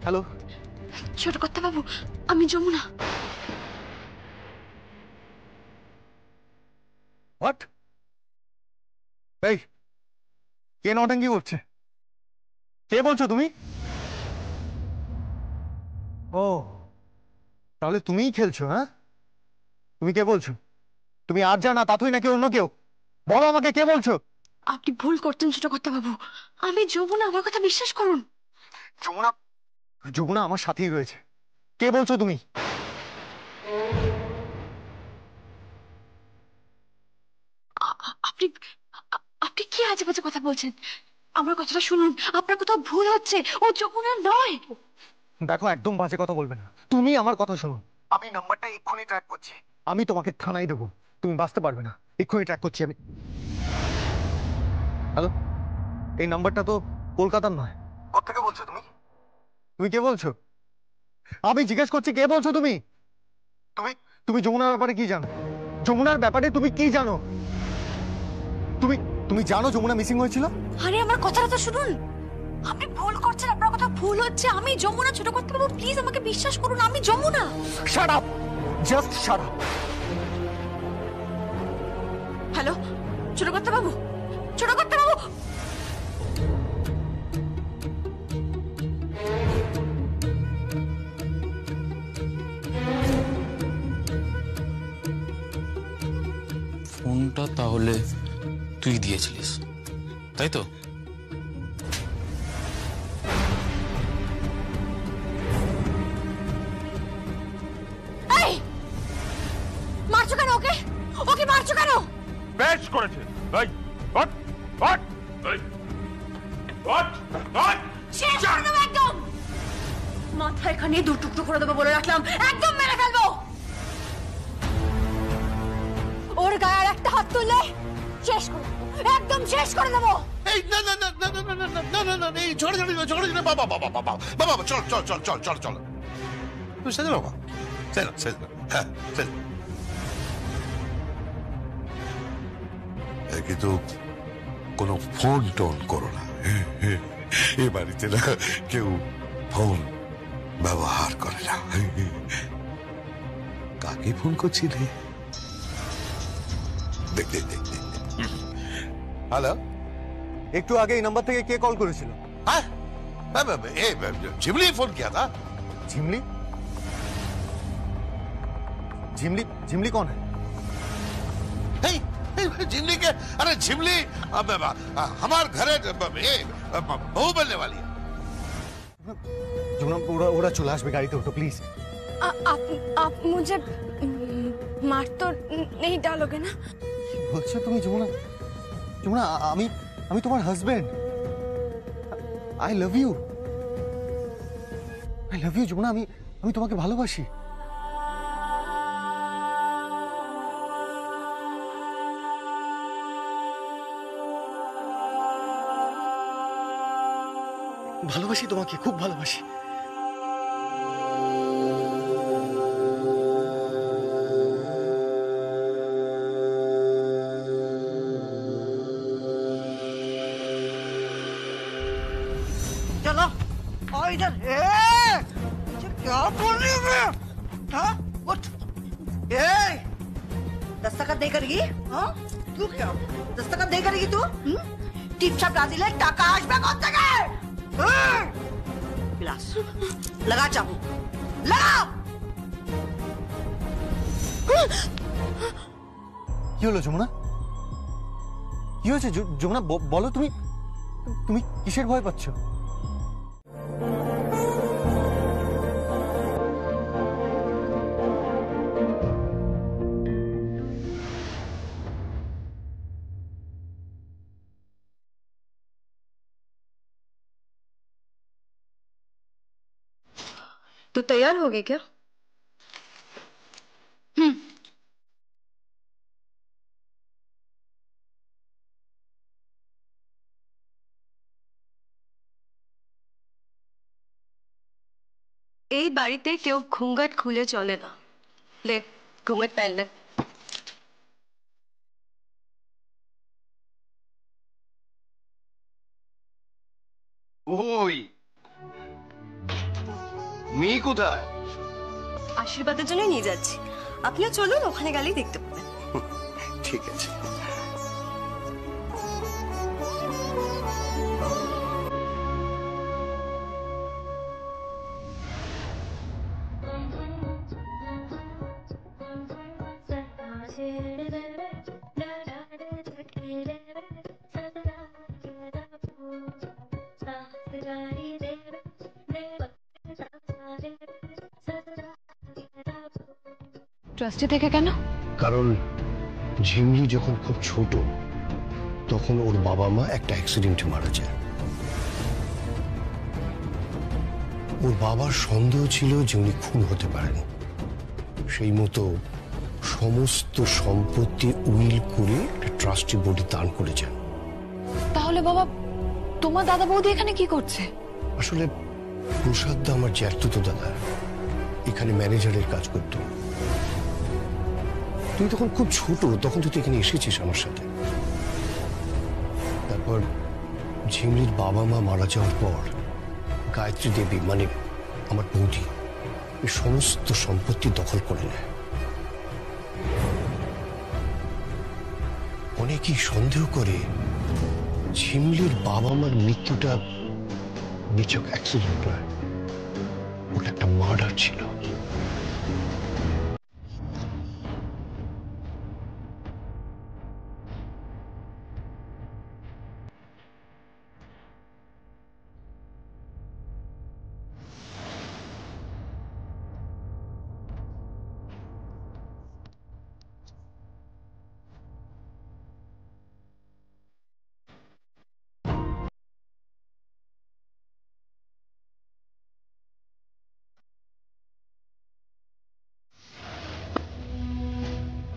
Hello, ছোট কর্তা বাবু, আমি যমুনা। হোয়াট? এই, কে নটাঙ্কি করছে? কে বলছো তুমি? ও, তাহলে তুমিই খেলছো? হ্যাঁ, তুমি কে বলছো? তুমি আর জানা তাতই নাকি অন্য কেউ? বলো আমাকে, কে বলছো? আপনি ভুল করছেন ছোট কর্তা বাবু, আমি যমুনা, আমার কথা বিশ্বাস করুন। যমুনা? যমুনা আমার সাথেই রয়েছে। কে বলছো তুমি? আপনি আপনি কি আজে বাজে কথা বলছেন? আমার কথাটা শুনুন, আপনার কোথাও ভুল হচ্ছে, ও যমুনা নয়। দেখো, একদম বাজে কথা বলবে না। তুমি আমার কথা শোনো। আমি নাম্বারটা এক্ষুনি ট্র্যাক করছি। আমি তোমাকে থানায় দেবো, তুমি বাঁচতে পারবে না। এক্ষুনি ট্র্যাক করছি আমি। হ্যালো, এই নাম্বারটা তো কলকাতার নয়। কোত্থেকে বলছো তুমি? তুমি কে বলছো? আমি জিজ্ঞেস করছি, কে বলছো তুমি? তুমি তুমি যমুনার ব্যাপারে কি জানো? যমুনার ব্যাপারে তুমি কি জানো? তুমি তুমি জানো যমুনা মিসিং হয়েছিল? আরে আমার কথাটা তো শুনুন, আপনি ভুল করছেন, আপনার কথা ভুল হচ্ছে। আমি যমুনা, ছোট কর্তা বাবু প্লিজ আমাকে বিশ্বাস করুন, আমি Jamuna. Shut up, just shut up. Hello, ছোট কর্তা বাবু, ছোট কর্তা বাবু। ফোনটা তাহলে তুই দিয়েছিলিস, তাই তো? এই, মারছো কেন ওকে? ওকে মারছো কেন? বেশ করেছে। এই, ওঠ, ওঠ, এই, ওঠ, ওঠ। শেষ করে দেবো একদম। মাথায় খানিয়ে দু টুকরো করে দেবো বলে রাখলাম, একদম মেরে ফেলবো। ওর গায়ে আর একটা হাত তুললে শেষ করে দেবো, একদম শেষ করে দেবো। এই না না না না না না না না না না না এই ঝড় না বাবা বাবা বাবা বাবা চল চল চল চল চল চল তুই সেজে বাবা সেজে হ্যাঁ সেজে কিন্তু কোনো ফোন টোন করো না। এ বাড়িতে না কেউ ফোন ব্যবহার করে না। কাকে ফোন করছিলে? দেখ দেখ দেখ দেখ। হ্যালো, একটু আগে এই নাম্বার থেকে কে কল করেছিল? हाँ झिमली फोन किया था। झिमली? झिमली झिमली कौन है? नहीं झिमली के, अरे झिमली हमारे घरे बहू बनने वाली है। যমুনা, ওরা ওরা চলে আসবে গাড়িতে, ওঠো প্লিজ। आप मुझे मार तो नहीं डालोगे ना? কি বলছো তুমি যমুনা? যমুনা, আমি আমি তোমার husband. I love you, I love you Jamuna. আমি আমি তোমাকে ভালোবাসি। ভালোবাসি তোমাকে, খুব ভালোবাসি। चलो और इधर। क्या बोल रही हूँ मैं? हाँ उठ। दस्तखत नहीं करेगी? हाँ तू क्या दस्तखत नहीं करेगी तू? টিপছাপ না দিলে টাকা আসবে কোথা থেকে? বিলাস, লাগা চাবু, লাগা। কি হলো যমুনা? কি হয়েছে যমুনা? বলো, তুমি তুমি কিসের ভয় পাচ্ছ? तो तैयार हो गए क्या? এই বাড়িতে কেউ ঘুঙ্গাট খুলে চলে না। লে, ঘুঙ্গাট পहन ले। ওই কোথায়? আশীর্বাদের জন্যই নিয়ে যাচ্ছি, আপনিও চলুন, ওখানে গেলেই দেখতে পাবেন। ঠিক আছে। ট্রাস্টি থেকে কেন? কারণ ঝিমলি যখন খুব ছোট তখন ওর বাবা মা একটা অ্যাক্সিডেন্টে মারা যায়। ওর বাবার সন্দেহ ছিল যে উনি খুন হতে পারেন, সেই মতো সমস্ত সম্পত্তি উইল করে একটা ট্রাস্টি বডি দান করে যান। তাহলে বাবা, তোমার দাদা বৌদি এখানে কি করছে? আসলে প্রসাদ দা আমার জ্যাঠতুতো দাদা এখানে ম্যানেজারের কাজ করতো। তুই তখন খুব ছোট, তখন তুই এখানে এসেছিস আমার সাথে। তারপর ঝিমলির বাবা মা মারা যাওয়ার পর গায়ত্রী দেবী মানে আমার বৌদি এই সমস্ত সম্পত্তি দখল করে নেয়। অনেকেই সন্দেহ করে ঝিমলির বাবা মার মৃত্যুটা নিছক অ্যাক্সিডেন্ট নয়, ওটা একটা মার্ডার ছিল।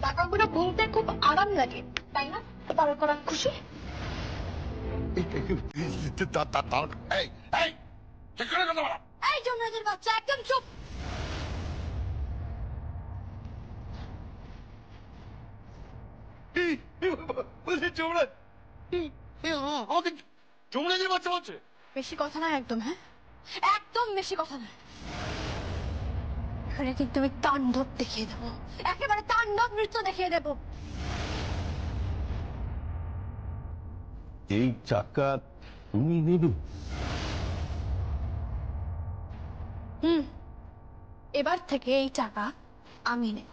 টাকাগুলো বলতে খুব আরাম লাগে, তাই না? তার করা খুশি। এই যমরাজের বাচ্চা, একদম চুপ। আমাকে যমরাজের বাচ্চা বলছে? বেশি কথা না একদম, হ্যাঁ একদম বেশি কথা না। এখানে কিন্তু আমি তাণ্ডব দেখিয়ে দেবো, একেবারে তাণ্ডব নৃত্য দেখিয়ে দেবো। এই টাকা তুমি নেবে? এবার থেকে এই টাকা আমি নেব।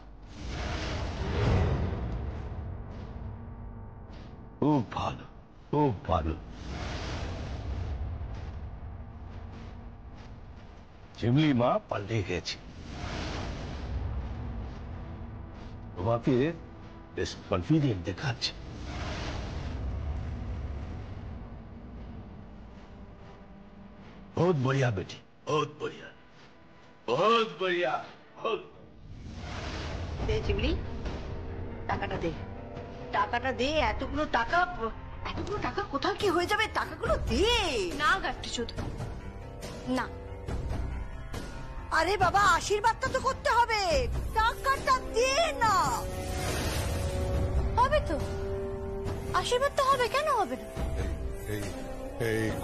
খুব ভালো, খুব ভালো। ঝিমলি মা পাল্টে গেছে, তোমাকে বেশ কনফিডেন্ট দেখাচ্ছে। बहुत बढ़िया बेटी, बहुत बढ़िया, बहुत बढ़िया, बहुत। দে চিমলি, টাকাটা দে, টাকাটা দে। এতগুলো টাকা কোথায় কি হয়ে যাবে? টাকাগুলো দে না গাড়ি শুধু না। আরে বাবা, আশীর্বাদটা তো করতে হবে, টাকাটা দে না। হবে তো, আশীর্বাদ তো হবে, কেন হবে না?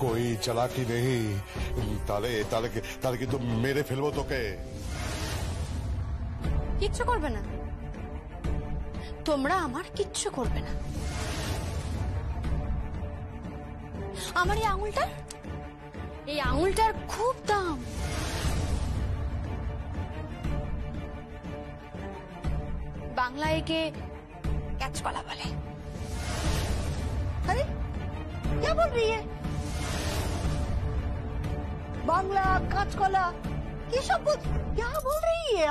कोई चालाकी नहीं, তাহলে কিন্তু মেরে ফেলবো তোকে। কিচ্ছু করবে না, তোমরা আমার কিচ্ছু করবে না। আমার এই আঙুলটার খুব দাম। বাংলায় একে ক্যাচকলা বলে। अरे क्या बोल रही है? बांग्ला काचकला ये सब क्या बोल रही है?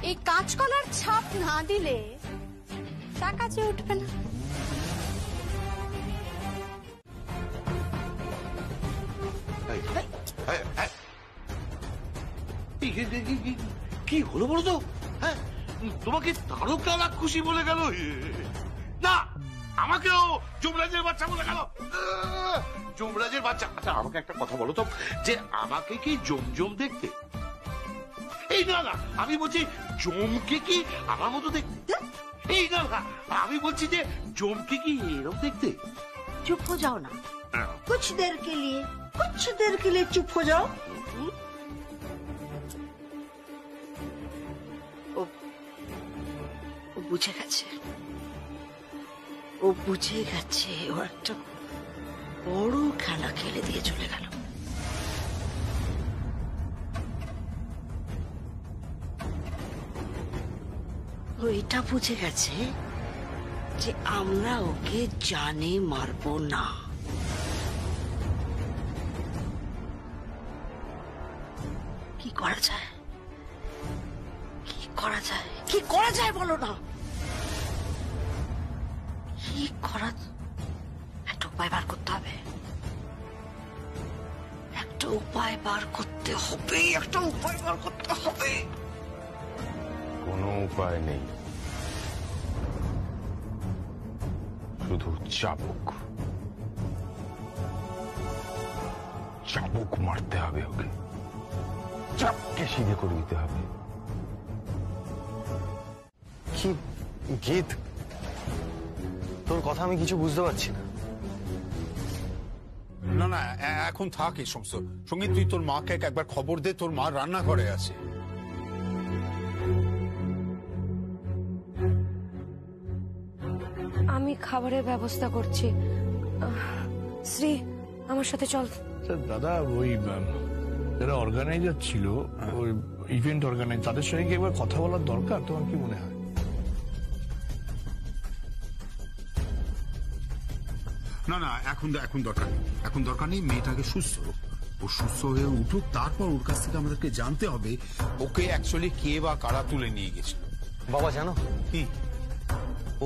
এই কাঁচকলার ছাপ না দিলে টাকা যে উঠবে না। কি হলো বলো তো? হ্যাঁ, তোমাকে তারকা লাখ খুশি বলে গেল না, আমাকেও যমরাজের বাচ্চা বলে গেল। যমরাজের বাচ্চা। আচ্ছা আমাকে একটা কথা বলো তো, যে আমাকে কি জমজম দেখতে? এই না না, আমি বলছি জমকে কি আমার মতো দেখতে? এই না না, আমি বলছি যে জমকে কি এরকম দেখতে? चुप हो जाओ ना कुछ देर के लिए। कुछ देर के लिए चुप हो जाओ। ও বুঝে গেছে, ও বুঝে গেছে, ও একটা বড় খেলা খেলে দিয়ে চলে গেল। ও এটা বুঝে গেছে যে আমরা ওকে জানে মারবো না। কি করা যায়, কি করা যায়, কি করা যায় বলো না? কি করা, একটা উপায় বার করতে হবে, একটা উপায় বার করতে হবে, একটা উপায় বার করতে হবে। কোনো উপায় নেই, শুধু চাবুক, চাবুক মারতে হবে ওকে, চাপকে সিধে করে দিতে হবে। কি গীত, তোর কথা আমি কিছু বুঝতে পারছি না। না না এখন থাক এই সমস্ত। সঙ্গীত, তুই তোর মাকে একবার খবর দে, তোর মা রান্নাঘরে আছে। আমি খাবারের ব্যবস্থা করছি। শ্রী, আমার সাথে চল। দাদা, ওই যারা অর্গানাইজার ছিল, ওই ইভেন্ট অর্গানাইজার, তাদের সঙ্গে কি একবার কথা বলার দরকার, তোমার কি মনে হয়? না না এখন দরকার নেই, এখন দরকার নেই। মেয়েটাকে সুস্থ হোক, ও সুস্থ হয়ে উঠুক, তারপর ওর কাছ থেকে আমাদেরকে জানতে হবে ওকে অ্যাকচুয়ালি কে বা কারা তুলে নিয়ে গেছিল। বাবা জানো কি?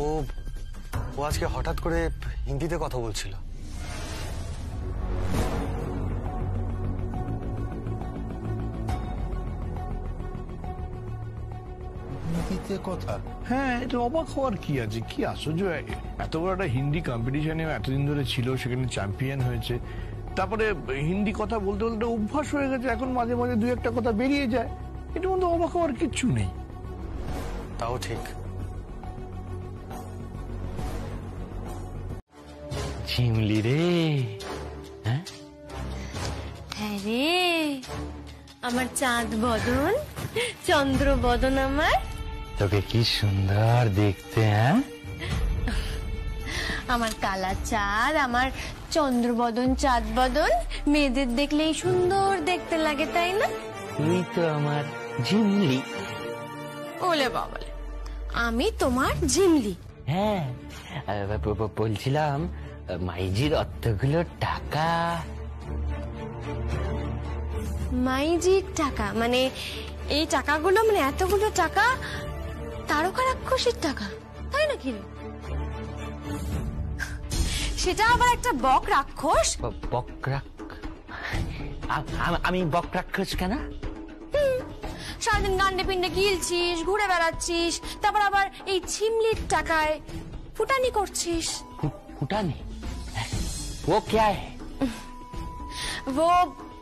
ও আজকে হঠাৎ করে হিন্দিতে কথা বলছিল। হিন্দিতে কথা? হ্যাঁ, এটা অবাক হওয়ার কি আছে? কি আশ্চর্য, এত বড় একটা হিন্দি কম্পিটিশনে এতদিন ধরে ছিল, সেখানে চ্যাম্পিয়ন হয়েছে, তারপরে হিন্দি কথা বলতে বলতে অভ্যাস হয়ে গেছে, এখন মাঝে মাঝে দুই একটা কথা বেরিয়ে যায়, এটার মধ্যে অবাক হওয়ার কিচ্ছু নেই। তাও ঠিক। ঝিমলি রে, হ্যাঁ হ্যাঁ রে, আমার চাঁদ বদন, চন্দ্র বদন আমার। তোকে কি সুন্দর দেখতে, হ্যাঁ? আমার কালা চাঁদ, আমার চন্দ্রবদন, চাঁদ বদন, মেয়েদের দেখলেই সুন্দর দেখতে লাগে, তাই না? তুই তো আমার ঝিমলি। ওলে বাবালে, আমি তোমার ঝিমলি। হ্যাঁ, বলছিলাম মাইজির অতগুলো টাকা। মাইজির টাকা মানে এই টাকাগুলো, মানে এতগুলো টাকা তারকা রাক্ষসীর টাকা, তাই নাকি? সেটা আবার একটা বক রাক্ষস। আমি বক রাক্ষস কেন? সারাদিন গান্ডে পিন্ডে গিলছিস, ঘুরে বেড়াচ্ছিস, তারপর আবার এই ঝিমলির টাকায় ফুটানি করছিস। ফুটানি? वो क्या है? वो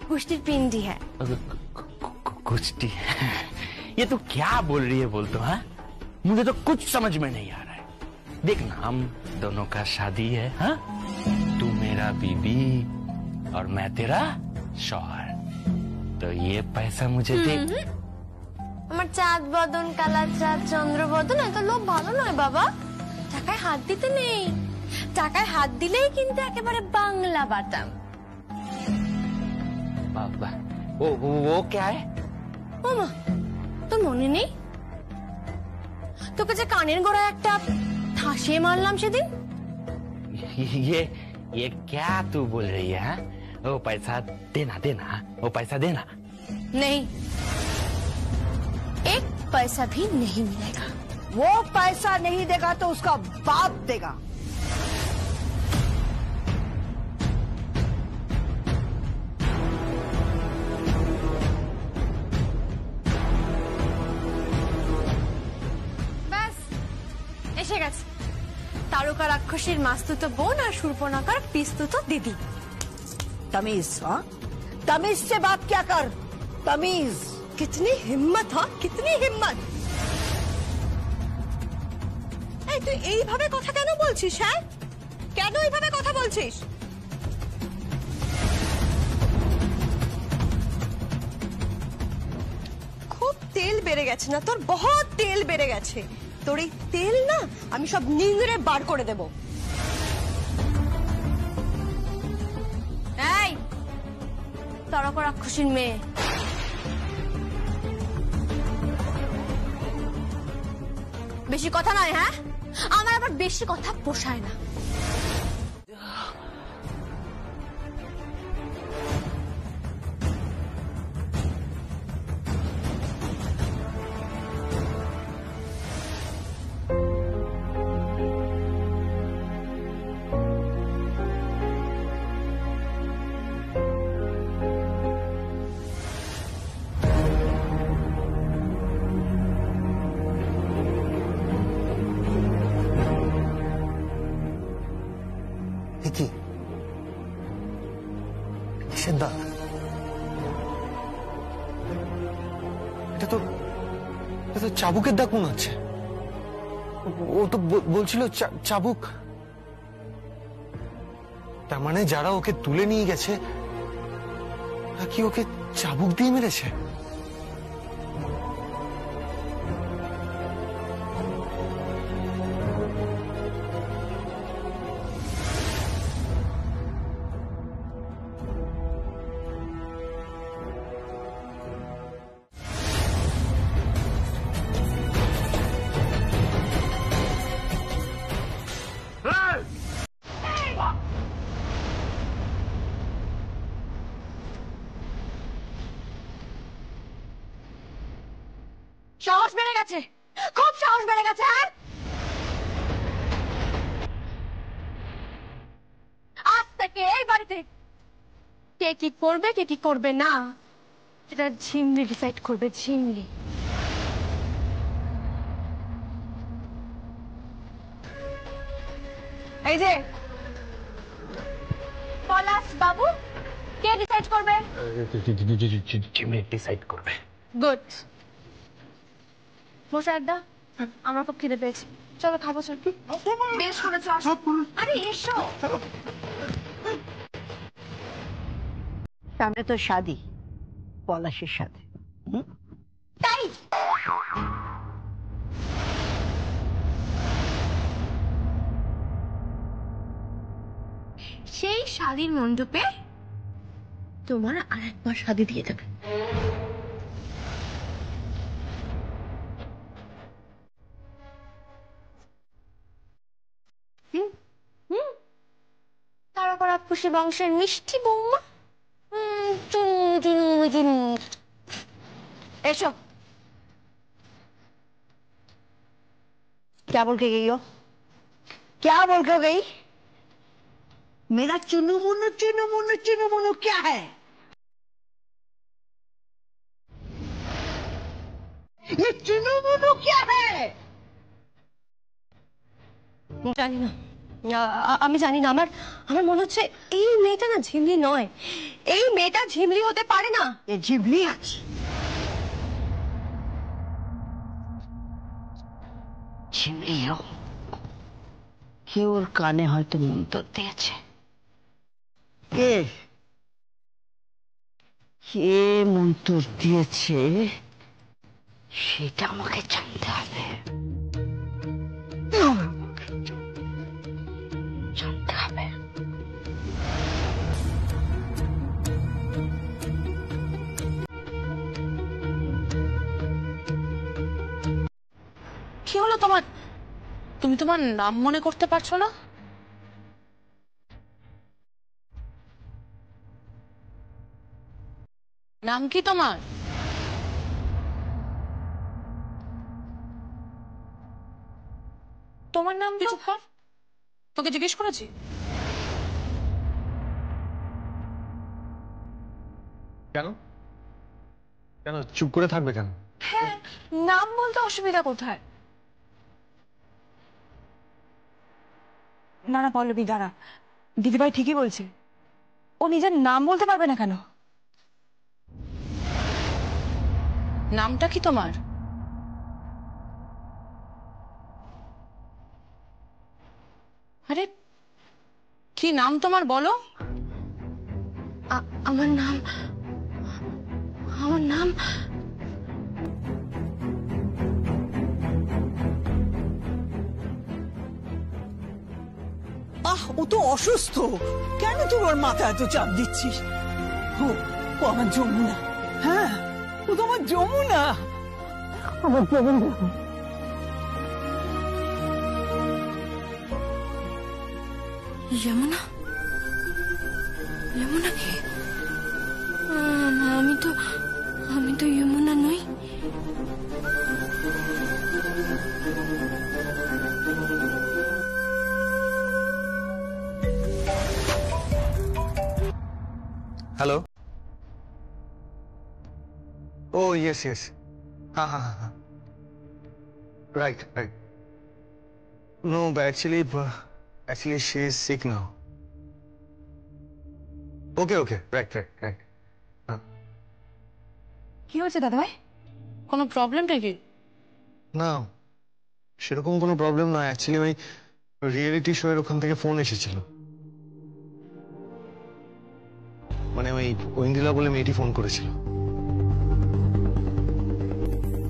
कुश्ती पिंडी है। कुश्ती? ये तो क्या बोल रही है बोल तो, हाँ? मुझे तो कुछ समझ में नहीं आ रहा है। देख ना, हम दोनों का शादी है, हाँ? तू मेरा बीबी और मैं तेरा शौहर, तो ये पैसा मुझे दे। আমার চাঁদ বদন, কালা চাঁদ, চন্দ্র বদন, এত লোভ ভালো নয় বাবা। টাকায় হাত দিতে নেই, টাকায় হাত দিলেই কিন্তু একেবারে বাংলা বাটাম। बाबा, वो क्या है? ও মা, তোর মনে নেই তোকে যে কানের গোড়ায় একটা ঠাসে মারলাম সেদিন? ये क्या तू बोल रही है, हाँ? वो पैसा देना, वो पैसा देना। नहीं, एक पैसा भी नहीं मिलेगा। वो पैसा नहीं देगा तो उसका बाप देगा। ব্যাস, এসে গেছে তারকা রাক্ষসীর মাস্তুতো বোন আর শূর্পণখার পিস্তুতো দিদি। तमीज, हाँ? तमीज से बात क्या कर, तमीज। कितनी हिम्मत, हाँ, कितनी हिम्मत। এই তুই এইভাবে কথা কেন বলছিস, হ্যাঁ? কেন এইভাবে কথা বলছিস? তেল বেড়ে গেছে না, তোর বহুত তেল বেড়ে গেছে। তোর এই তেল না আমি সব নিংড়ে বার করে দেব। এই তরক রাক্ষসীর মেয়ে, বেশি কথা নয়। হ্যাঁ, আমার আবার বেশি কথা পোষায় না। কি কিসের দাগ? এটা তো চাবুকের দাগ মনে হচ্ছে। ও তো বলছিল চাবুক। তার মানে যারা ওকে তুলে নিয়ে গেছে কি ওকে চাবুক দিয়ে মেরেছে? সাহস বেড়ে গেছে, খুব সাহস বেড়ে গেছে। আজ থেকে এই বাড়িতে কে কি করবে কে কি করবে না সেটা ঝিমলি ডিসাইড করবে। ঝিমলি। এই যে পলাশ বাবু, কে ডিসাইড করবে? ঝিমলি ডিসাইড করবে। গুড। বসে আড্ডা, আমার খুব খিদে পেয়েছে, চলো খাবো। চল, বেশ করেছো। আরে এসো। সামনে তো শাদি, পলাশের সাথে। তাই সেই শাদির মণ্ডপে তোমার আরেকবার শাদি দিয়ে দেবে। তারকা রাক্ষসী বংশের মিষ্টি বৌমা। এসো। क्या बोल के गई हो? क्या बोल के गई? मेरा चुनु मुनु क्या है? ये चुनु मुनु क्या है? জানি না, আমি জানি না। আমার মনে হচ্ছে এই মেয়েটা না ঝিমলি নয়। এই মেয়েটা ঝিমলি হতে পারে না। ये झिमली আছে। ঝিমলি কেউ ওর কানে হয়তো মন্তর দিয়েছে। কে কে মন্তর দিয়েছে সেটা আমাকে জানতে হবে। জানতে হবে। কি হলো তোমার? তুমি তোমার নাম মনে করতে পারছো না? নাম কি তোমার? তোমার নাম কি? চুপ কর, তোকে জিজ্ঞেস করেছি। কেন কেন চুপ করে থাকবে কেন? হ্যাঁ, নাম বলতে অসুবিধা কোথায়? না না পল্লবী, দাঁড়া। দিদিভাই ঠিকই বলছে, ও নিজের নাম বলতে পারবে না কেন? নামটা কি তোমার? আরে কি নাম তোমার বলো? আমার নাম ও তো অসুস্থ, কেন তুই ওর মাথা এত চাপ দিচ্ছিস? ও আমার যমুনা, হ্যাঁ ও তো আমার যমুনা, আমার যমুনা। যমুনা? যমুনা কে? আমি তো যমুনা নই। हेलो ओ यस यस हाँ हाँ हाँ right right no actually she is sick now okay right কি হয়েছে দাদা ভাই? কোনো প্রবলেম নাকি? না সেরকম কোনো প্রবলেম না, অ্যাকচুয়ালি ওই রিয়েলিটি শো এর ওখান থেকে ফোন এসেছিল, মানে ওই ঐন্দ্রিলা বলে মেয়েটি ফোন করেছিল।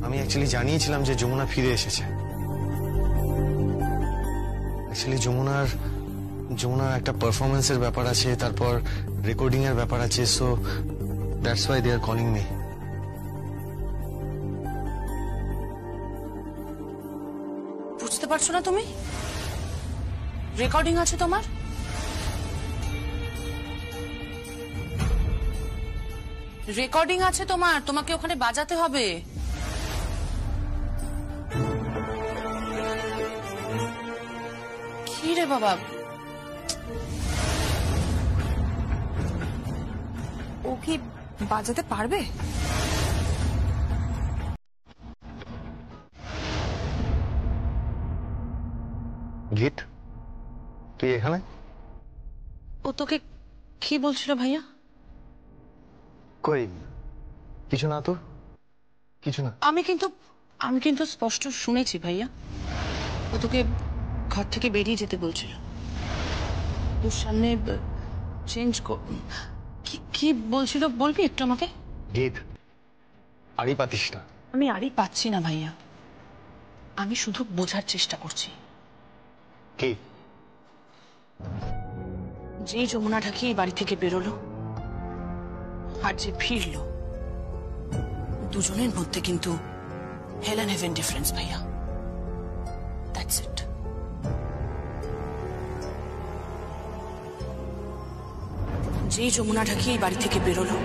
আমি অ্যাকচুয়ালি জানিয়েছিলাম যে যমুনা ফিরে এসেছে। অ্যাকচুয়ালি যমুনার একটা পারফরমেন্সের ব্যাপার আছে, তারপর রেকর্ডিং এর ব্যাপার আছে, so that's why they are calling me. বুঝতে পারছো না তুমি? রেকর্ডিং আছে তোমার? রেকর্ডিং আছে তোমার, তোমাকে ওখানে বাজাতে হবে। কি রে বাবা, ও কি বাজাতে পারবে? গীত তুই এখানে? ও তোকে কি বলছিল ভাইয়া? কই কিছু না তো, কিছু না। আমি কিন্তু স্পষ্ট শুনেছি ভাইয়া, ও তোকে ঘর থেকে বেরিয়ে যেতে বলছিল। তোর সামনে চেঞ্জ কি বলছিল বলবি একটু আমাকে? গীত আরই পাতিস না। আমি আরই পাচ্ছি না ভাইয়া, আমি শুধু বোঝার চেষ্টা করছি। কি? যে যমুনা ঢাকি এই বাড়ি থেকে বেরোলো আর যে ফিরলো, দুজনের মধ্যে কিন্তু হেল এন্ড হেভেন ডিফারেন্স ভাইয়া, দ্যাটস ইট। যে যমুনা ঢাকি এই বাড়ি থেকে বেরোলো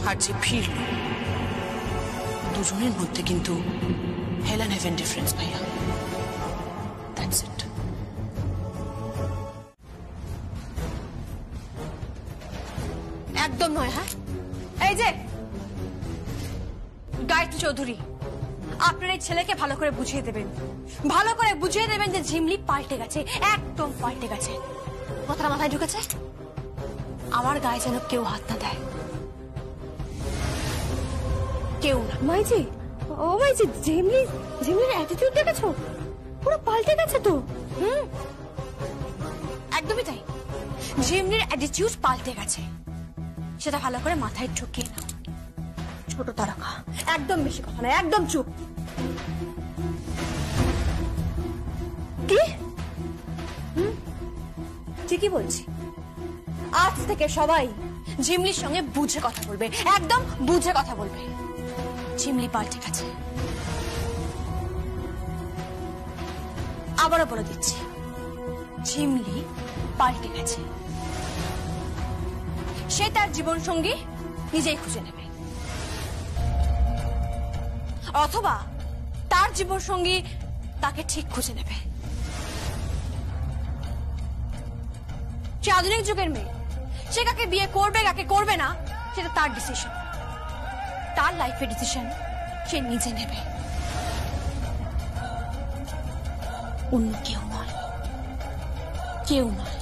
আর যে ফিরলো, দুজনের মধ্যে কিন্তু হেল এন্ড হেভেন ডিফারেন্স ভাইয়া, দ্যাটস ইট। একদম নয়। হ্যাঁ, এই যে গায়ত্রী চৌধুরী, আপনার এই ছেলেকে ভালো করে বুঝিয়ে দেবেন যে ঝিমলি পাল্টে গেছে, একদম পাল্টে গেছে। কথাটা মাথায় ঢুকেছে? আমার গায়ে যেন কেউ হাত না দেয়, কেউ না। মাইজি, ও মাইজি, ঝিমলির অ্যাটিটিউড দেখেছো? পুরো পাল্টে গেছে তো। একদমই তাই, ঝিমলির অ্যাটিটিউড পাল্টে গেছে, সেটা ভালো করে মাথায় ঢুকিয়ে নাও। ছোট তারকা, একদম বেশি কথা নয়, একদম চুপ। কি? ঠিকই বলছি, আজ থেকে সবাই ঝিমলির সঙ্গে বুঝে কথা বলবে, একদম বুঝে কথা বলবে। ঝিমলি পাল্টে গেছে, আবারও বলে দিচ্ছি, ঝিমলি পাল্টে গেছে। সে তার জীবন সঙ্গী নিজেই খুঁজে নেবে, অথবা তার জীবন সঙ্গী তাকে ঠিক খুঁজে নেবে। সে আধুনিক যুগের মেয়ে, সে কাকে বিয়ে করবে কাকে করবে না সেটা তার ডিসিশন, তার লাইফের ডিসিশন সে নিজে নেবে, অন্য কেউ নয়, কেউ নয়।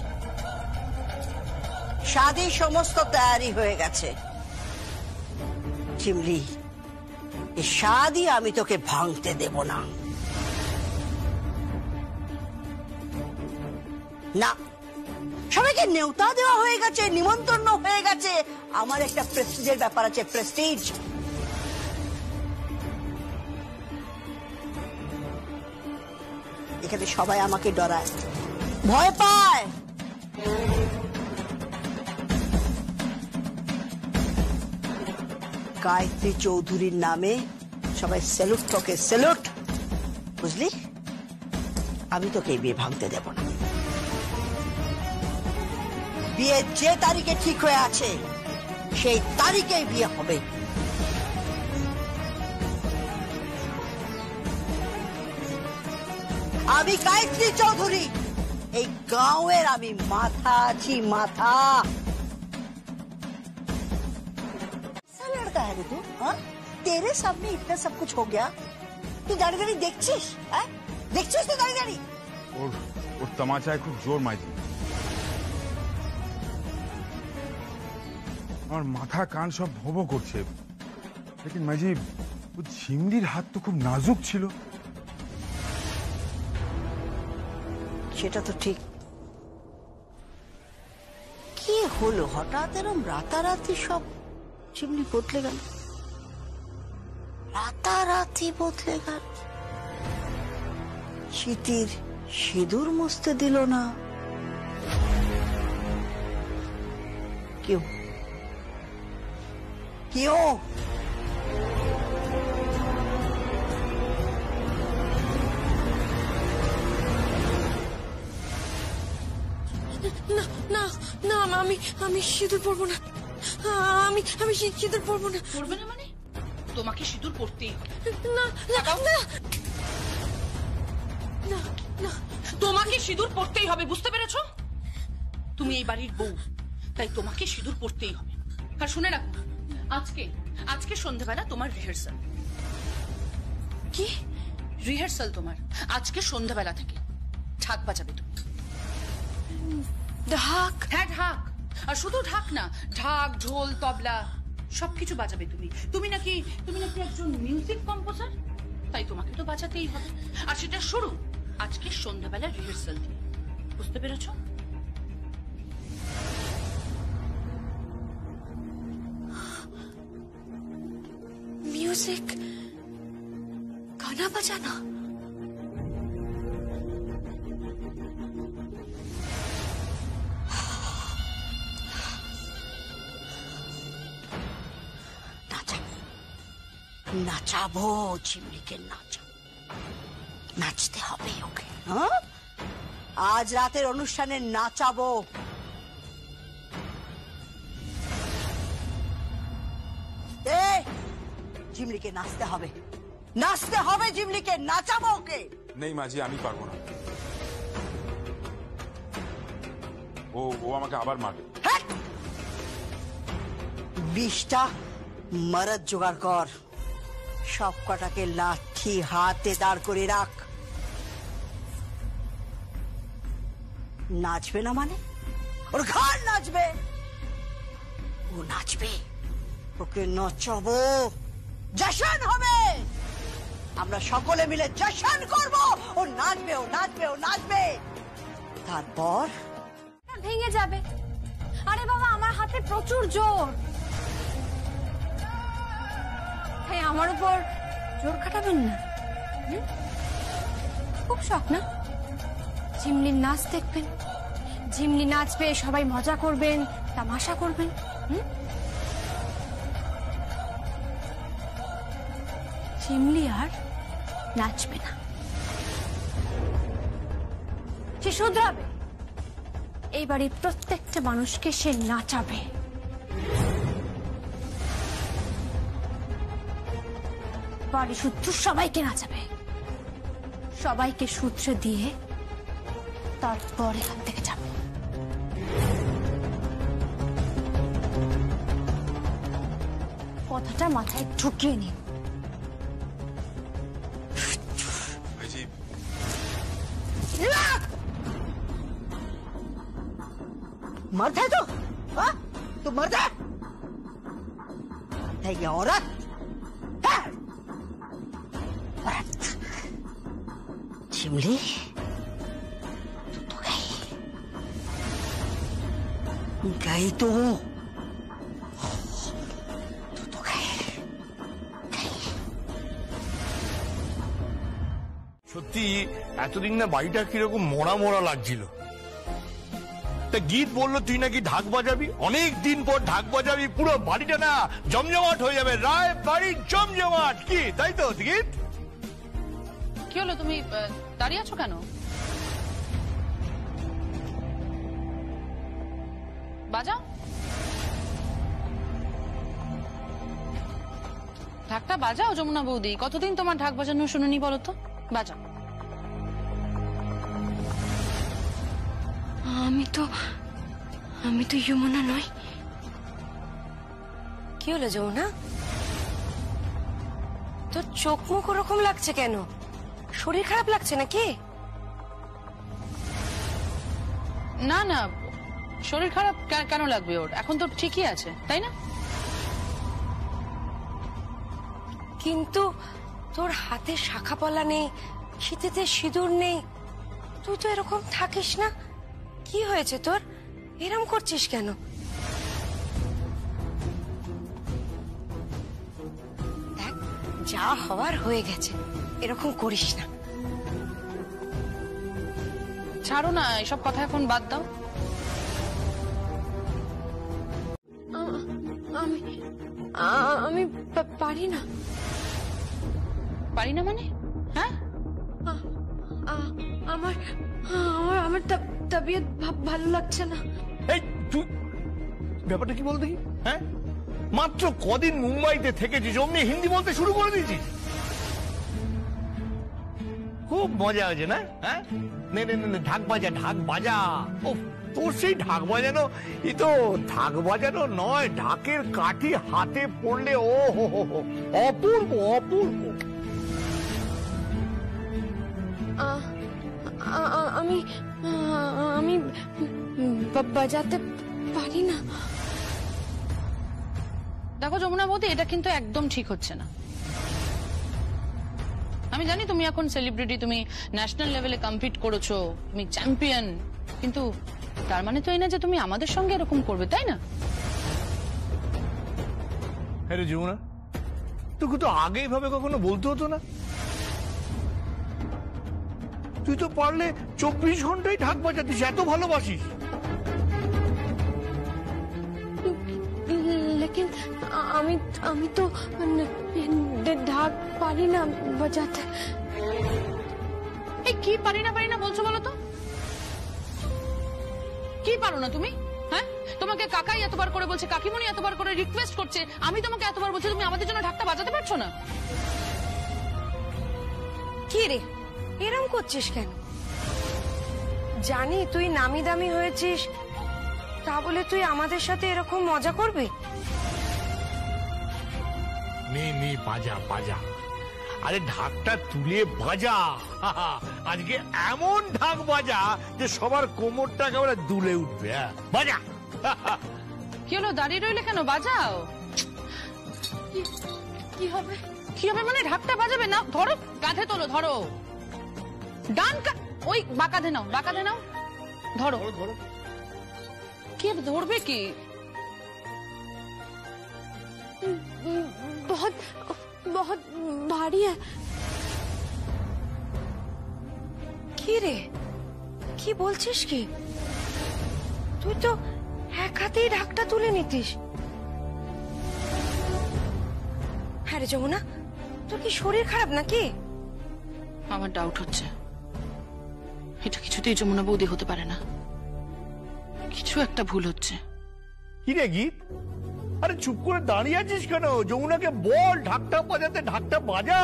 শাদি সমস্ত তৈরি হয়ে গেছে ঝিমলি, এই শাদি আমি তোকে ভাঙতে দেব না। না, সবাইকে নেওতা দেওয়া হয়ে গেছে, নিমন্ত্রণ হয়ে গেছে, আমার একটা প্রেস্টিজের ব্যাপার আছে, প্রেস্টিজ। এখানে সবাই আমাকে ডরায়, ভয় পায়। গায়ত্রী চৌধুরীর নামে সবাই স্যালুট তোকে, স্যালুট, বুঝলি? আমি তোকে এই বিয়ে ভাঙতে দেব না। বিয়ে যে তারিখে ঠিক হয়ে আছে সেই তারিখেই বিয়ে হবে। আমি গায়ত্রী চৌধুরী, এই গাঁওয়ের আমি মাথা আছি, মাথা। लड़का है रे तू, हाँ? तेरे सामने इतना सब कुछ हो गया, तू दाढ़ी दाढ़ी देखছিস? দেখছিস তো দাঁড়িয়ে দাঁড়িয়ে? ওর তামাচায় খুব জোর মাইজি। আমার মাথা কান সব ভোবো করছে। লেকিন মাইজি, ও ঝিমলির হাত তো খুব নাজুক ছিল। সেটা তো ঠিক। কি হলো হঠাৎ এরম রাতারাতি সব ঝিমলি বদলে গেল? রাতারাতি বদলে গেল। শীতির সিঁদুর মুছতে দিল না। কেউ কেউ না না না, আমি সিঁদুর পরবো না। আমি সিঁদুর পরবো না। পরবে না মানে? তোমাকে সিঁদুর পরতেই হবে। না না না না না, তোমাকে সিঁদুর পরতেই হবে, বুঝতে পেরেছো? তুমি এই বাড়ির বউ, তাই তোমাকে সিঁদুর পরতেই হবে। আর শুনে রাখো, আজকে সন্ধ্যাবেলা তোমার রিহার্সাল। কি রিহার্সাল তোমার? আজকে সন্ধ্যাবেলা থেকে ঢাক বাজাবে তুমি। ঢাক? হ্যাঁ ঢাক। আর শুধু ঢাক না, ঢাক, ঢোল, তবলা সবকিছু বাজাবে তুমি। তুমি নাকি একজন মিউজিক কম্পোজার, তাই তোমাকে তো বাজাতেই হবে। আর সেটা শুরু আজকে সন্ধ্যাবেলা রিহার্সাল দিয়ে, বুঝতে পেরেছো? মিউজিক, গানা বাজানা? নাচাবো ঝিমলিকে, নাচাবো, নাচতে হবে ওকে। হ্যাঁ, আজ রাতের অনুষ্ঠানে নাচাবো। ঝিমলিকে নাচতে হবে, নাচতে হবে ঝিমলিকে, নাচাবো ওকে। নেই মাঝি, আমি পারবো না। ও আমাকে আবার মারবে। 20টা মরদ জোগাড় কর, সব কটাকে লাঠি হাতে দাঁড় করে রাখ। নাচবে না মানে? ওর ঘাড় নাচবে, ও নাচবে, ওকে নচাবো, জশন হবে। আমরা সকলে মিলে জশন করব। ও নাচবে, ও নাচবে, ও নাচবে। তারপর ভেঙে যাবে। আরে বাবা, আমার হাতে প্রচুর জোর। হ্যাঁ, আমার উপর জোর খাটাবেন না। খুব শখ না ঝিমলির নাচ দেখবেন? ঝিমলি নাচবে, সবাই মজা করবেন, তামাশা করবেন। ঝিমলি আর নাচবে না, সে শুধরাবে। এই বাড়ির প্রত্যেকটা মানুষকে সে নাচাবে। বাড়ি শুদ্ধ সবাইকে নাচাবে, সবাইকে সূত্রে দিয়ে তারপর এখান থেকে যাবে। কথাটা মাথায় ঢুকিয়ে নিন। मर्द है तू मर्द है ये औरत है? औरत शिमली, तू तो गई तो तू तो गई। সত্যি এতদিন না বাড়িটা কিরকম মরা মরা লাগছিল। তা গীত বললো তুই নাকি ঢাক বাজাবি, অনেক দিন পর ঢাক বাজাবি, পুরো বাড়িটা না জমজমাট হয়ে যাবে, রায় বাড়ি জমজমাট, কি তাই তো গীত? কি হলো, তুমি দাঁড়িয়ে আছো কেন? বাজাও ঢাকটা, বাজাও যমুনা বৌদি। কতদিন তোমার ঢাক বাজানো শুনুনি বলো তো, বাজাও। আমি তো যমুনা নই। কি হলো যমুনা, তোর চোখ মুখ ওরকম লাগছে কেন? শরীর খারাপ লাগছে নাকি? না না, শরীর খারাপ কেন লাগবে ওর? এখন তো ঠিকই আছে, তাই না? কিন্তু তোর হাতে শাখা পলা নেই, শীতেতে সিঁদুর নেই, তুই তো এরকম থাকিস না। কি হয়েছে তোর, এরম করছিস কেন? দেখ, যা হওয়ার হয়ে গেছে, এরকম করিস না। ছাড়ো না, এসব কথা এখন বাদ দাও। আমি পারি না। পারি না মানে? হ্যাঁ, আমার আমার তবিয়ত ভালো লাগছে না। এই তুই ব্যাপারটা কি বল দেখি? হ্যাঁ, মাত্র কদিন মুম্বাইতে থেকেছিস, অমনি হিন্দি বলতে শুরু করে দিয়েছিস। খুব মজা হয়েছে না? হ্যাঁ, নে নে নে, ঢাক বাজা, ঢাক বাজা। ও তোর সেই ঢাক বাজানো, এ তো ঢাক বাজানো নয়, ঢাকের কাঠি হাতে পড়লে ও হো হো হো, অপূর্ব অপূর্ব। আমি আমি বাজাতে পারি না। দেখো যমুনা বৌদি, এটা কিন্তু একদম ঠিক হচ্ছে না। আমি জানি তুমি এখন সেলিব্রিটি, তুমি ন্যাশনাল লেভেলে কম্পিট করেছো, তুমি চ্যাম্পিয়ন, কিন্তু তার মানে তো এই না যে তুমি আমাদের সঙ্গে এরকম করবে, তাই না? হ্যাঁ রে যমুনা, তোকে তো আগে এইভাবে কখনো বলতে হতো না। তুই তো পারলে 24 ঘন্টাই ঢাক বাজাতিস, এত ভালোবাসিস। লেকিন আমি তো ঢাক পারি না বাজাতে। এই কি পারি না বলছো বলো তো? কি পারো না তুমি? হ্যাঁ, তোমাকে কাকাই এতবার করে বলছে, কাকিমণি এতবার করে রিকোয়েস্ট করছে, আমি তোমাকে এতবার বলছি, তুমি আমাদের জন্য ঢাকটা বাজাতে পারছো না? কি রে, এরম করছিস কেন? জানি তুই নামি দামি হয়েছিস, তা বলে তুই আমাদের সাথে এরকম মজা করবি? নে নে, বাজা বাজা, আরে ঢাকটা তুলে বাজা। আজকে এমন ঢাক বাজা যে সবার কোমরটা একেবারে দুলে উঠবে। বাজা। কি হলো, দাঁড়িয়ে রইলে কেন? বাজাও। কি হবে? কি হবে মানে? ঢাকটা বাজাবে না? ধরো, কাঁধে তোলো, ধরো, ডান ওই বাঁকাধে নাও, বাঁকাধে নাও, ধরো ধরো। কি ধরবে? কি बहुत बहुत भारी है। কি রে, কি বলছিস কি? তুই তো এক হাতেই ঢাকটা তুলে নিতিস। হ্যাঁ রে যমুনা, তোর কি শরীর খারাপ নাকি? আমার ডাউট হচ্ছে এটা কিছুতেই যমুনা বৌদি হতে পারে না, কিছু একটা ভুল হচ্ছে। কি রে গীত, আরে চুপ করে দাঁড়িয়ে আছিস কেন? যমুনাকে বল ঢাকটা বাজাতে, ঢাকটা বাজা।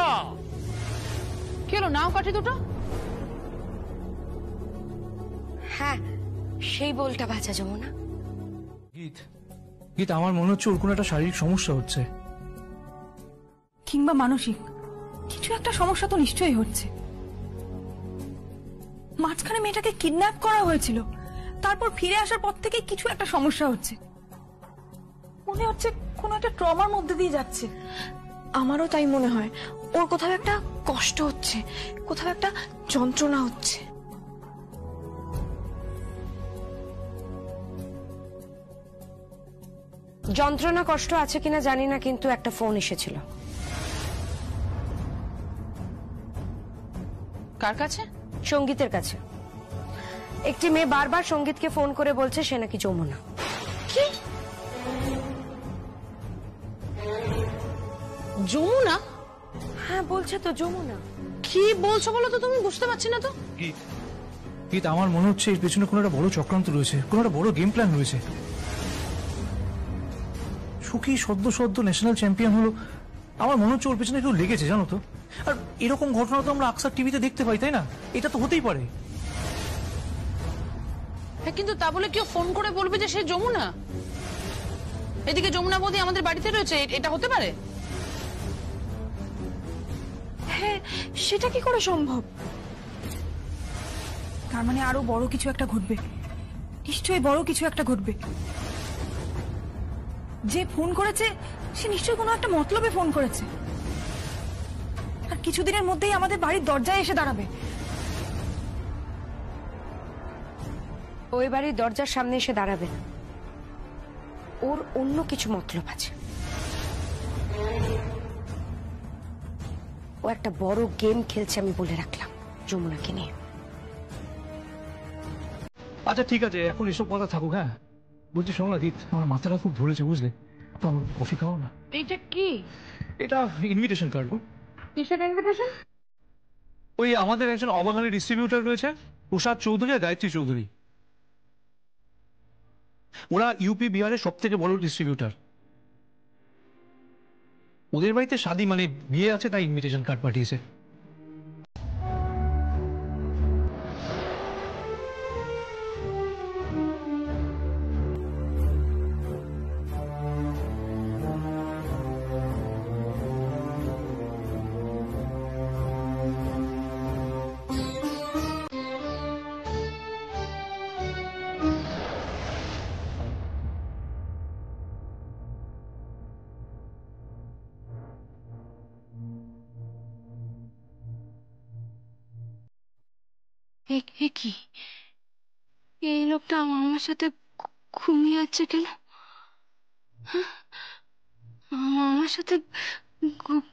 কি হলো, নাও কাঠি দুটো। হ্যাঁ, সেই বলটা বাজা যমুনা। গীত, আমার মনে হচ্ছে ওর কোনো একটা শারীরিক সমস্যা হচ্ছে, কিংবা মানসিক কিছু একটা সমস্যা তো নিশ্চয়ই হচ্ছে। মাঝখানে মেয়েটাকে কিডন্যাপ করা হয়েছিল, তারপর ফিরে আসার পর থেকে কিছু একটা সমস্যা হচ্ছে। মনে হচ্ছে কোনো একটা ট্রমার মধ্যে দিয়ে যাচ্ছে। আমারও তাই মনে হয়, ওর কোথাও একটা কষ্ট হচ্ছে, কোথাও একটা যন্ত্রণা হচ্ছে। যন্ত্রণা কষ্ট আছে কিনা জানি না, কিন্তু একটা ফোন এসেছিল। কার কাছে? সঙ্গীতের কাছে। একটি মেয়ে বারবার সঙ্গীতকে ফোন করে বলছে সে নাকি যমুনা। কি? যমুনা? হ্যাঁ বলছে তো যমুনা। কি বলছো বলো তো, তুমি বুঝতে পারছি না তো। গীত, আমার মনে হচ্ছে এর পেছনে কোনো একটা বড় চক্রান্ত রয়েছে, কোনো একটা বড় গেম প্ল্যান রয়েছে। সুখী সদ্য ন্যাশনাল চ্যাম্পিয়ন হলো, আমার মনে হচ্ছে ওর পেছনে কেউ লেগেছে, জানো তো। আর এরকম ঘটনা তো আমরা আকসার টিভিতে দেখতে পাই, তাই না? এটা তো হতেই পারে। হ্যাঁ, কিন্তু তা বলে কেউ ফোন করে বলবে যে সে যমুনা? এদিকে যমুনা বৌদি আমাদের বাড়িতে রয়েছে, এটা হতে পারে? হ্যাঁ, সেটা কি করে সম্ভব? তার মানে আরো বড় কিছু একটা ঘটবে, নিশ্চয়ই বড় কিছু একটা ঘটবে। যে ফোন করেছে সে নিশ্চয়ই কোনো একটা মতলবে ফোন করেছে, আর কিছুদিনের মধ্যেই আমাদের বাড়ির দরজায় এসে দাঁড়াবে। ওই বাড়ির দরজার সামনে এসে দাঁড়াবে না, ওর অন্য কিছু মতলব আছে। ও একটা বড় গেম খেলছে, আমি বলে রাখলাম, যমুনাকে নিয়ে। আচ্ছা ঠিক আছে, এখন এসব কথা থাকুক। হ্যাঁ বলছি, শোনো না জিৎ, আমার মাথাটা খুব ধরেছে বুঝলে, তো আমার কফি খাও না। এইটা কি? এটা ইনভিটেশন কার্ড। কিসের ইনভিটেশন? ওই আমাদের একজন অবাঙালি ডিস্ট্রিবিউটর রয়েছে, প্রসাদ চৌধুরী আর গায়ত্রী চৌধুরী। ওরা ইউপি বিহারের সব থেকে বড় ডিস্ট্রিবিউটর। ওদের বাড়িতে শাদী, মানে বিয়ে আছে, তাই ইনভিটেশন কার্ড পাঠিয়েছে। কি এই লোকটা আমার সাথে ঘুমিয়ে আছে কেন? আমার সাথে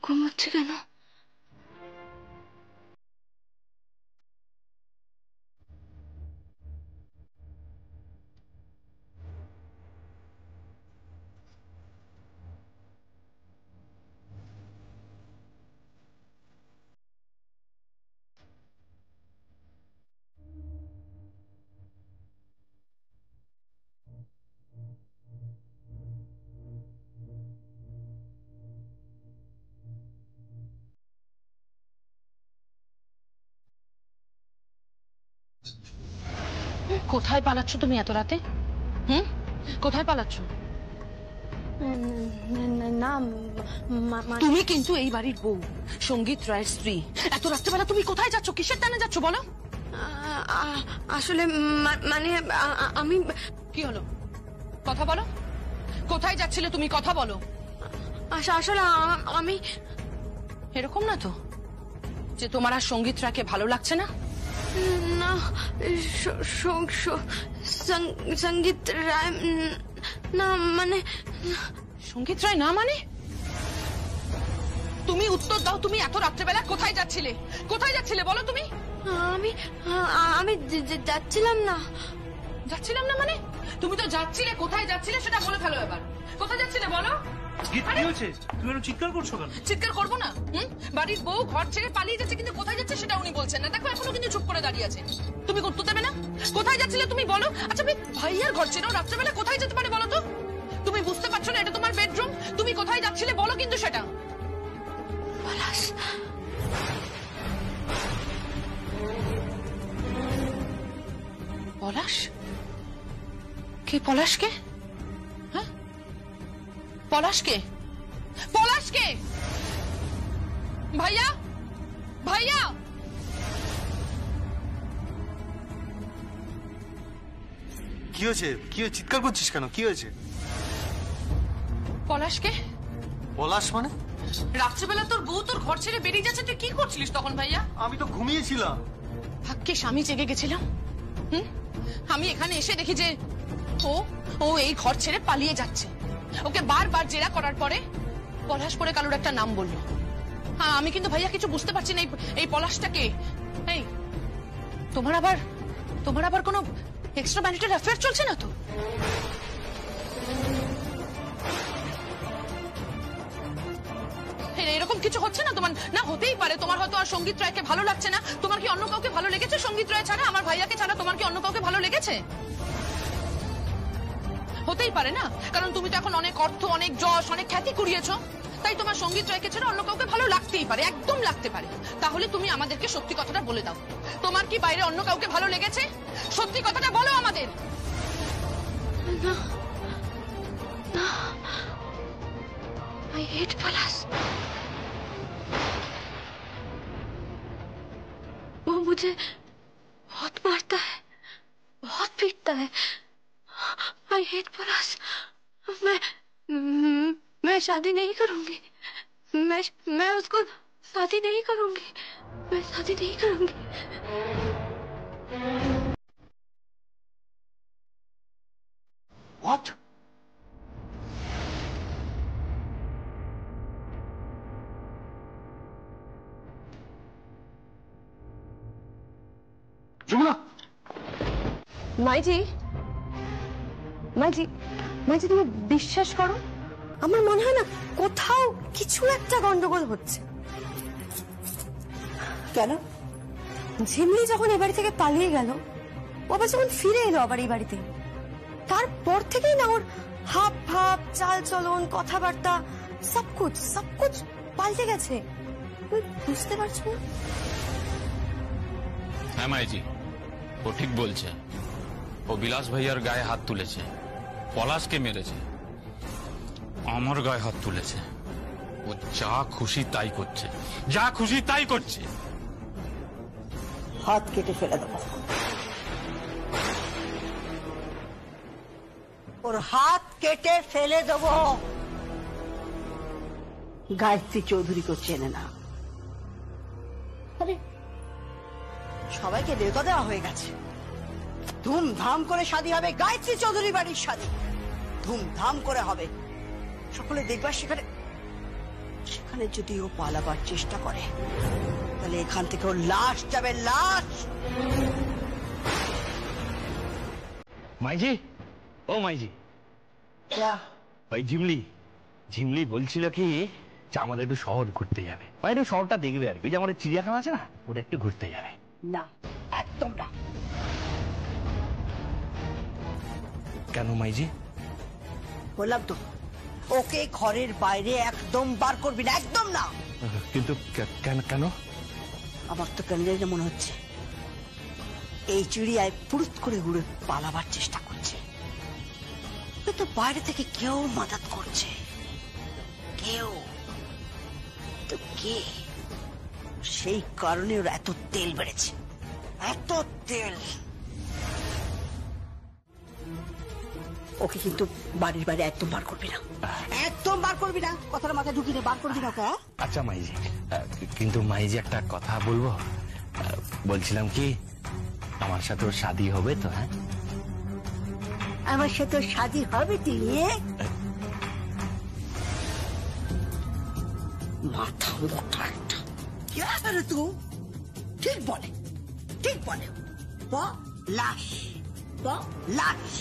ঘুমাচ্ছে কেন? কোথায় পালাচ্ছ তুমি এত রাতে? কোথায় পালাচ্ছ? না, তুমি কিন্তু এই বাড়ির বউ, সঙ্গীত রায়ের স্ত্রী। এত রাত্রেবেলা তুমি কোথায় যাচ্ছ? কিসের টানে যাচ্ছ বলো? আসলে মানে আমি। কি হলো? কথা বলো। কোথায় যাচ্ছিলে তুমি? কথা বলো। আসলে আমি। এরকম না তো যে তোমার আর সঙ্গীত রায়কে ভালো লাগছে না? না, সঙ্গীত রায় না মানে। সঙ্গীত রায় না মানে? তুমি উত্তর দাও, তুমি এত রাত্রেবেলা কোথায় যাচ্ছিলে? কোথায় যাচ্ছিলে বলো তুমি? আমি যাচ্ছিলাম না। যাচ্ছিলাম না মানে? তুমি তো যাচ্ছিলে, কোথায় যাচ্ছিলে সেটা বলে ফেলো এবার। কোথায় যাচ্ছিলে বলো? তুমি চিৎকার করছো কেন? চিৎকার করবো না? বাড়ির বউ ঘর ছেড়ে পালিয়ে যাচ্ছে, কিন্তু কোথায় যাচ্ছে সেটা উনি বলছেন না। দেখো এখনো কিন্তু চুপ করে দাঁড়িয়ে আছে। তুমি উত্তর দেবে না? কোথায় যাচ্ছিলে তুমি বলো? আচ্ছা ভাইয়ার ঘর ছেড়েও রাত্রেবেলা কোথায় যেতে পারে বলো তো? তুমি বুঝতে পারছো না এটা তোমার বেডরুম? তুমি কোথায় যাচ্ছিলে বলো কিন্তু সেটা। পলাশ। পলাশ? কে পলাশকে? হ্যাঁ, পলাশকে? পলাশকে? ভাইয়া, ভাইয়া। কি হয়েছে? কি হয়েছে? চিৎকার করছিস কেন? কি হয়েছে? পলাশকে? পলাশ মানে? রাত্রেবেলা তোর বউ তোর ঘর ছেড়ে বেরিয়ে যাচ্ছে, তুই কি করছিলিস তখন ভাইয়া? আমি তো ঘুমিয়েছিলাম। ভাগ্যিস আমি জেগে গেছিলাম। আমি এখানে এসে দেখি যে ও এই ঘর ছেড়ে পালিয়ে যাচ্ছে। ওকে বারবার জেরা করার পরে পলাশ পরে কারোর একটা নাম বললো। হ্যাঁ, আমি কিন্তু ভাইয়া কিছু বুঝতে পারছি না এই পলাশটাকে। এই তোমার তোমার আবার কোনো এক্সট্রা ম্যারিটাল অ্যাফেয়ার চলছে না তো? এরকম কিছু হচ্ছে না তোমার? না হতেই পারে, তোমার হয়তো আর সঙ্গীত রায়কে ভালো লাগছে না। তোমার কি অন্য কাউকে ভালো লেগেছে সঙ্গীত রায় ছাড়া? আমার ভাইয়াকে ছাড়া তোমার কি অন্য কাউকে ভালো লেগেছে? হতেই পারে না, কারণ তুমি তো এখন অনেক অর্থ, অনেক যশ, অনেক খ্যাতি কুড়িয়েছো, তাই তোমার সঙ্গীত রায়কে ছাড়া অন্য কাউকে ভালো লাগতেই পারে, একদম লাগতে পারে। তাহলে তুমি আমাদেরকে সত্যি কথাটা বলে দাও, তোমার কি বাইরে অন্য কাউকে ভালো লেগেছে? সত্যি কথাটা বলো আমাদের। I hate Palas. वो मुझे बहुत मारता है, बहुत पीटता है। I hate Palas. मैं शादी नहीं करूंगी। मैं उसको शादी नहीं करूंगी। मैं शादी नहीं करूंगी। What? যমুনা! মাইজি, মাইজি, মাইজি, তুমি বিশ্বাস করো, আমার মনে হয় না কোথাও কিছু একটা গন্ডগোল হচ্ছে। কেন? ঝিমলি যখন এ বাড়ি থেকে পালিয়ে গেল, ও আবার যখন ফিরে এলো আবার এই বাড়িতে, তারপর থেকেই না ওর হাব ভাব, চাল চলন, কথাবার্তা সবকুছ পাল্টে গেছে। তুমি বুঝতে পারছো না? হ্যাঁ মাইজি, ও ঠিক বলছে। ও বিলাস ভাইয়ার গায়ে হাত তুলেছে, পলাশকে মেরেছে, আমার গায়ে হাত তুলেছে। ও যা খুশি তাই করছে, যা খুশি তাই করছে। হাত কেটে ফেলে দেবো, ওর হাত কেটে ফেলে দেবো। গায়ত্রী চৌধুরীকে চেনে না? আরে সবাইকে নেতা দেওয়া হয়ে গেছে, ধুমধাম করে শাদী হবে, গায়ত্রী চৌধুরী বাড়ির শাদী ধুমধাম করে হবে। সকলে দেখবার সেখানে যদি ও পালাবার চেষ্টা করে, তাহলে এখান থেকে ওর লাশ যাবে, লাশ। মাইজি, ও মাইজি, ওই ঝিমলি বলছিল কি যে আমাদের একটু শহর ঘুরতে যাবে, মানে একটু শহরটা দেখবে আর কি। যে আমাদের চিড়িয়াখানা আছে না, ওটা একটু ঘুরতে যাবে। না, একদম না। কেন মাইজি? বললাম তো, ওকে ঘরের বাইরে একদম বার করবি না, একদম না। কিন্তু কেন? আমার তো কেন জানি মনে হচ্ছে এই চিড়িয়ায় পুরুত করে উড়ে পালাবার চেষ্টা করছে। তো বাইরে থেকে কেউ মাদত করছে, কেউ তো কে? সেই কারণে ওর এত তেল বেড়েছে, এত তেল। ওকে কিন্তু বাড়ির বাইরে একদম বার করবি না, একদম বার করবি না। কথাটা মাথায় ঢুকিয়ে নে, বার করবি না ওকে। আচ্ছা মাইজি, কিন্তু মাইজি একটা কথা বলবো? বলছিলাম কি, আমার সাথে ওর শাদী হবে তো? হ্যাঁ, আমার সাথে শাদী হবে? দিয়ে মাথা মোটা একটা তুই ঠিক বলে, ঠিক বলে। লাশ, লাশ।